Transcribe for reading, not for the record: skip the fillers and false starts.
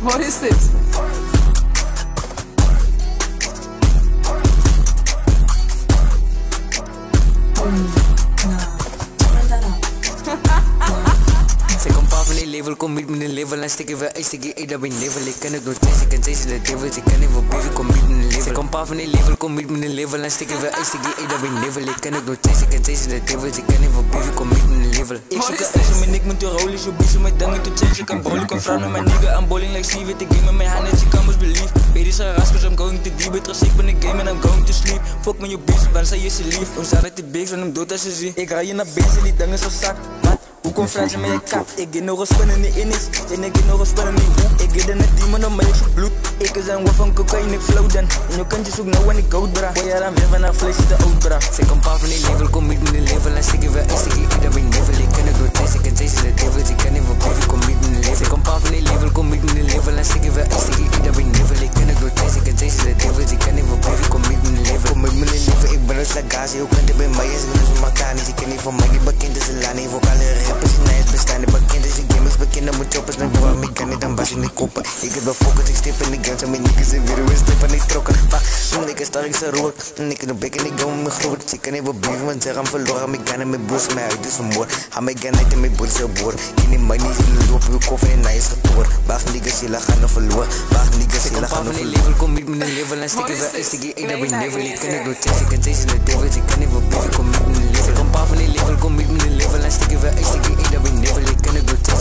What is this? Zij komt af van die level, kom met mijn level. En stik even uit, stik je uit, dat ben level. Ik ken het nog steeds, ik ken steeds de devil. Ik ken even beven, kom met mijn level. Zij komt af van die level, kom met mijn level. En stik even uit, stik je uit, dat ben level. Ik ken het nog steeds, ik ken steeds de devil. Ik ken even beven, kom met mijn level. Ik zoek een ijzer, mijn nik moet te rollen. Zo busy met dingen te change. Ik kan bowlen, kan vrouwen met mijn nigga. I'm bowling like Steve, with the game in my hand. And she can must believe. Baby is a ras, cause I'm going to deep. Het sick van de game and I'm going to sleep. Fuck me, you bitch, waar zij je ze lief. Ons aan uit die bigs en hem dood als je ziet. Ik rij je naar binnen, die dingen zo zak. Hoe kom Fransen met je kap? Ik ga nog een spinnen niet in is. En ik ga nog een spinnen niet hoe. Ik ga er net demon om mij zoek bloed. Ik is een waf van cocaïne, ik flow dan. En je kunt je zoek nou en ik goud bra. Boy, dan weer vanaf vlees is de oud bra. Zij komt af van die level, kom met mijn level. En stik even uit, stik je uit, dat ben level. Ik ken het nog steeds, ik ken steeds de devil. Ik ken even beven, kom met mijn level. Zij komt af van die level, kom met mijn level. En stik even uit, stik je uit, dat ben level. Ik ken het nog steeds, ik ken steeds de devil. Ik ken even beven, kom met mijn level. Kom met mijn level, ik ben dus like gas. Je kunt er bij mij, als ik dus een makani. Ik ken niet van mij, die bekend is een lani. Vocale rappers in nice bestaan. De bekend is in gamers, bekend dan moet choppers. Dan doe ik kan niet, dan bas in de koppen. Ik heb gefocust, ik stip in de games. En mijn niggas zijn weer een stip van die trokken. Wacht, toen ik sta ik zo rood. En ik in de bek en ik ga met mijn groot. Ik kan even blijven, want ze gaan verloren. Ik kan in mijn broers, mijn uit is vermoord. Ga mij gaan uit in mijn broers zo boord. In die money zien lopen, we koffer en hij is getoord. Wacht, niggas, jullie gaan nog verloren. Wacht, niggas, jullie gaan nog verloren. Kom met mijn level en stik even uit, stik je uit, dat ben level. Ik ken het nog steeds, ik ken steeds de devil. Ik kan even blijven, kom met mijn level. Kom af van die level, kom met mijn level en stik even uit, stik je uit, dat ben level. Ik ken het nog steeds.